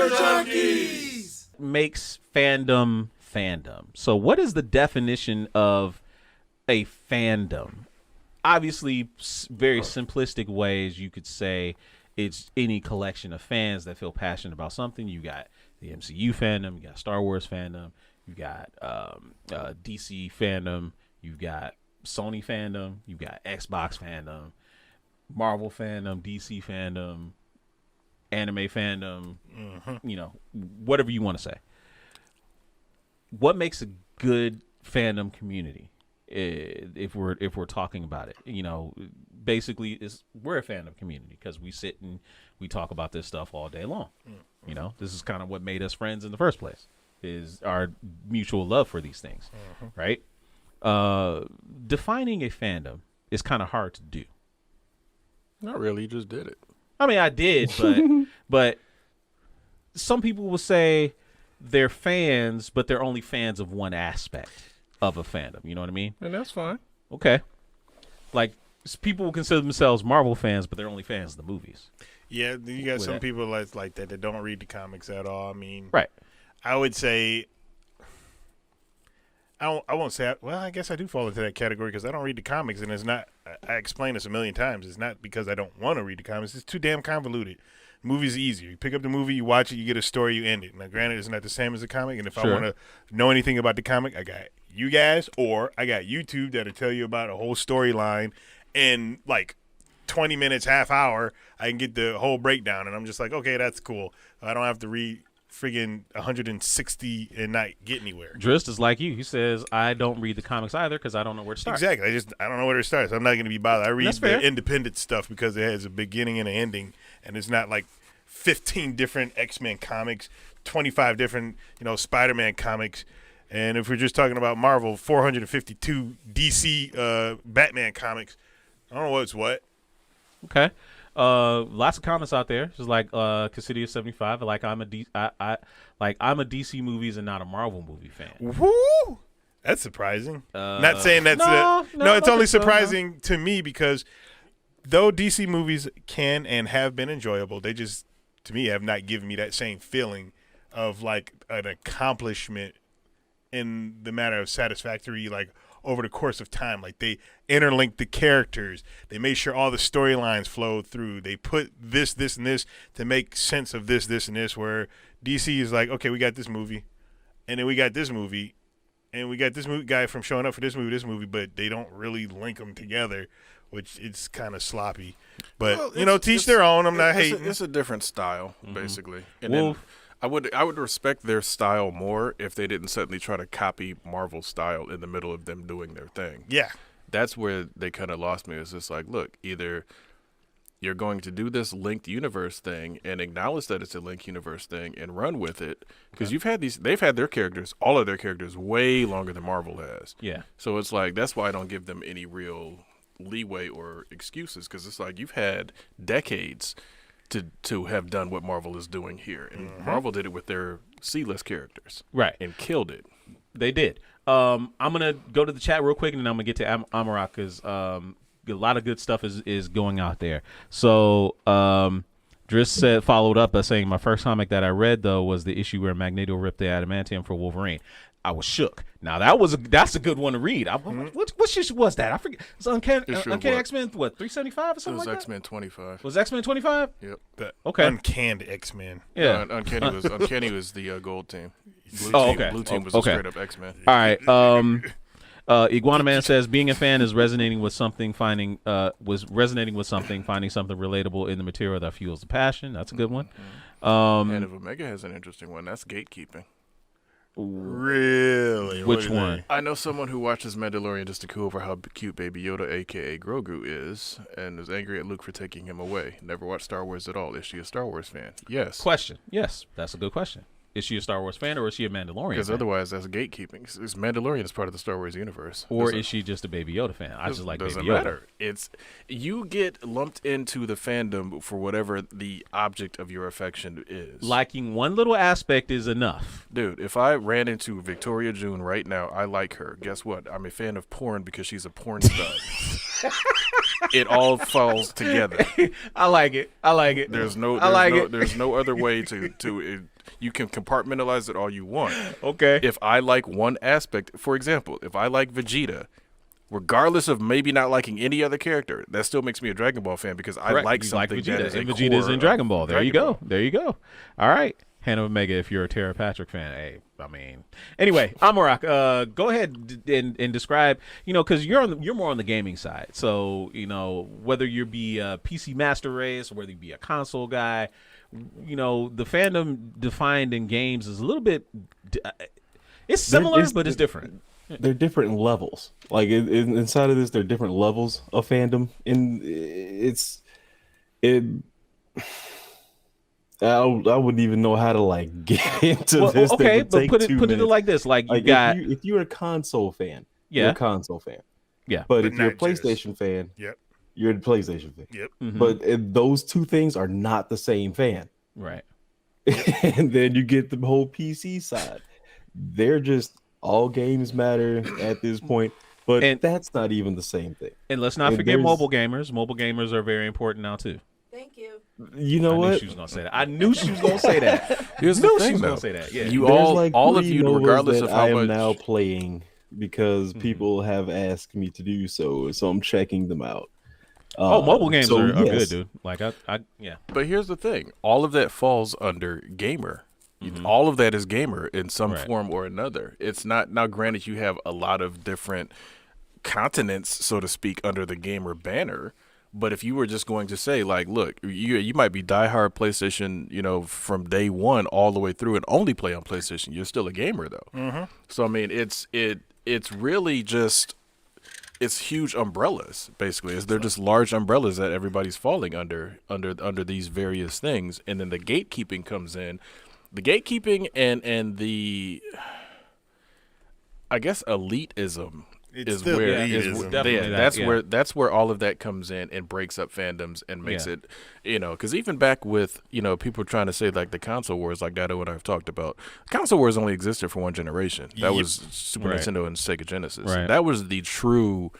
Junkies makes fandom fandom. So what is the definition of a fandom? Obviously, very simplistic ways you could say it's any collection of fans that feel passionate about something. You got the MCU fandom, you got Star Wars fandom, you got DC fandom, you've got Sony fandom, you've got Xbox fandom, Marvel fandom, DC fandom, anime fandom, you know, whatever you want to say. What makes a good fandom community? If we're talking about it, you know, basically we're a fandom community because we sit and we talk about this stuff all day long. You know, this is kind of what made us friends in the first place, is our mutual love for these things, right? Defining a fandom is kind of hard to do. Not really, you just did it. I mean, I did, but some people will say they're fans, but they're only fans of one aspect of a fandom. You know what I mean? And that's fine. Okay. Like, people will consider themselves Marvel fans, but they're only fans of the movies. Yeah, you got some people like that don't read the comics at all. I mean, right. I would say, I won't say, well, I guess I do fall into that category because I don't read the comics, and it's not, I explained this a million times, it's not because I don't want to read the comics, it's too damn convoluted. Movie's easier. You pick up the movie, you watch it, you get a story, you end it. Now, granted, it's not the same as a comic, and if I want to know anything about the comic, I got you guys, or I got YouTube that'll tell you about a whole storyline in like 20 minutes, half hour. I can get the whole breakdown, and I'm just like, okay, that's cool. I don't have to read friggin' 160 and not get anywhere. Drist is like you. He says, I don't read the comics either because I don't know where to start. Exactly. I don't know where to start, so I'm not going to be bothered. I read the independent stuff because it has a beginning and an ending, and it's not like 15 different X-Men comics, 25 different, Spider-Man comics. And if we're just talking about Marvel, 452 DC Batman comics. I don't know what's what. Okay. Lots of comments out there. Just like Cassidy 75. I'm a DC movies and not a Marvel movie fan. Woo! That's surprising. Not saying that's no. It's only surprising to me because though DC movies can and have been enjoyable, they just to me have not given me that same feeling of like an accomplishment in the matter of satisfactory, like over the course of time. Like they interlinked the characters. They made sure all the storylines flowed through. They put this, and this to make sense of this, and this, where DC is like, okay, we got this movie, and then we got this movie, and we got this guy from showing up for this movie, but they don't really link them together, which it's kind of sloppy. But, teach their own. I'm not hating. It's a different style, basically. And then I would respect their style more if they didn't suddenly try to copy Marvel's style in the middle of them doing their thing. Yeah. That's where they kind of lost me. It's just like, look, either you're going to do this linked universe thing and acknowledge that it's a linked universe thing and run with it, because they've had their characters, all of their characters, way longer than Marvel has. Yeah. So it's like, that's why I don't give them any real leeway or excuses, because it's like you've had decades to have done what Marvel is doing here. And Marvel did it with their C-list characters. Right. And killed it. They did. I'm going to go to the chat real quick, and then I'm going to get to Amarak, because a lot of good stuff is going out there. So Driss followed up by saying, my first comic that I read, though, was the issue where Magneto ripped the adamantium for Wolverine. I was shook. Now that's a good one to read. What issue was that? I forget. It's Uncanny X-Men. What, 375 or something like that? It was X-Men 25. Was X-Men 25? Yep. Okay. Uncanned X-Men. Yeah. Uncanny was the gold team. Blue team was straight up X-Men. All right. Iguana Man says, being a fan is resonating with something, finding something relatable in the material that fuels the passion. That's a good one. And if Omega has an interesting one, that's gatekeeping. Really? Which one? I know someone who watches Mandalorian just to coo over how cute Baby Yoda, a.k.a. Grogu, is, and is angry at Luke for taking him away. Never watched Star Wars at all. Is she a Star Wars fan? Yes. Question. Yes, that's a good question. Is she a Star Wars fan, or is she a Mandalorian Because fan? otherwise, that's gatekeeping. It's Mandalorian is part of the Star Wars universe. Or is she just a Baby Yoda fan? I just like Baby Yoda. Doesn't matter. You get lumped into the fandom for whatever the object of your affection is. Liking one little aspect is enough. Dude, if I ran into Victoria June right now, I like her. Guess what? I'm a fan of porn because she's a porn stud. it all falls together. I like it. There's no other way to you can compartmentalize it all you want. Okay. If I like one aspect, for example, if I like Vegeta, regardless of maybe not liking any other character, that still makes me a Dragon Ball fan because I like something Vegeta, that is and a Vegeta is core in Dragon Ball. of There you go. There you go. All right. Hannah Omega, if you're a Terra Patrick fan, hey, I mean, anyway, Amarak, go ahead and describe, because you're more on the gaming side. So, whether you be a PC master race or whether you be a console guy, the fandom defined in games is a little bit, it's similar, but it's different. They're different levels. Like inside of this, there are different levels of fandom, and I wouldn't even know how to get into this. Okay, but put it like this: if you're a console fan, you're Yeah. a console fan. Yeah. But if you're a not just. PlayStation fan, Yep. you're a PlayStation fan. Yep. Mhm. But those two things are not the same fan. Right. And then you get the whole PC side. They're just all games matter at this point, but that's not even the same thing. And let's not And forget there's- mobile gamers. Mobile gamers are very important now too. Thank you. You know I knew what? she was gonna say that. I knew she was gonna say that. Here's Knew the she thing, was though. gonna say that. Yeah. You There's all of 3 you, Novas regardless that of how I am much. now playing because people have asked me to do so I'm checking them out. Mobile games so are yes. good, dude. Like yeah. But here's the thing: all of that falls under gamer. All of that is gamer in some Right. form or another. It's not now. Granted, you have a lot of different continents, so to speak, under the gamer banner. But if you were just going to say, look, you might be diehard PlayStation, from day one all the way through, and only play on PlayStation, you're still a gamer, though. Mm-hmm. So I mean, it's really just. It's huge umbrellas, basically. They're just large umbrellas that everybody's falling under these various things, and then the gatekeeping comes in. The gatekeeping and the, I guess, elitism It's is still where elitism. Definitely that's where all of that comes in and breaks up fandoms and makes it, because even back with people trying to say the console wars, like Dado and I have talked about, console wars only existed for one generation. That was Super Right. Nintendo and Sega Genesis. Right. That was the true.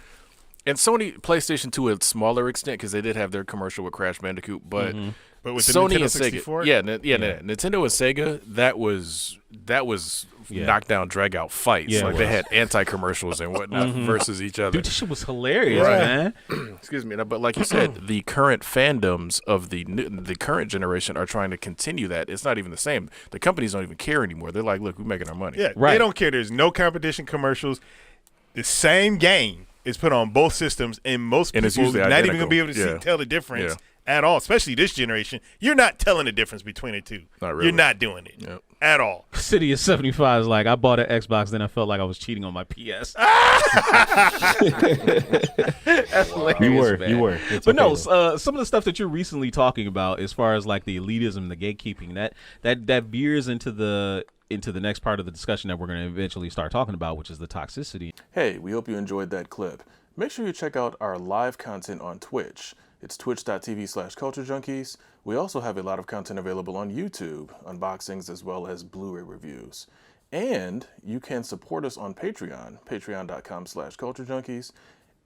And Sony PlayStation to a smaller extent because they did have their commercial with Crash Bandicoot, but But with the Sony Nintendo and 64, Sega, Nintendo and Sega, that was knockdown drag out fights. Yeah, it They was. had anti-commercials and whatnot versus each other. Dude, this shit was hilarious, Right. man. Excuse me, but like you said, the current fandoms of the current generation are trying to continue that. It's not even the same. The companies don't even care anymore. They're like, look, we're making our money. Yeah, Right. they don't care. There's no competition commercials. The same game is put on both systems, and most And people it's usually not even going to be able to identical. tell the difference Yeah. at all, especially this generation. You're not telling the difference between the two. Not really. You're not doing it Yep. at all. City of 75 is like, I bought an Xbox, then I felt like I was cheating on my PS. That's hilarious, man. You were. It's But okay, no, though. some of the stuff that you're recently talking about, as far as the elitism, the gatekeeping, that veers into the next part of the discussion that we're going to eventually start talking about, which is the toxicity. Hey, we hope you enjoyed that clip. Make sure you check out our live content on Twitch. It's twitch.tv/culturejunkies. We also have a lot of content available on YouTube, unboxings as well as Blu-ray reviews. And you can support us on Patreon, patreon.com/culturejunkies.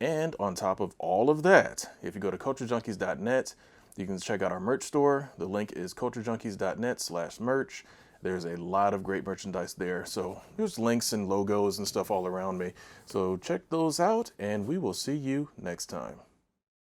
And on top of all of that, if you go to culturejunkies.net, you can check out our merch store. The link is culturejunkies.net/merch. There's a lot of great merchandise there. So there's links and logos and stuff all around me. So check those out, and we will see you next time.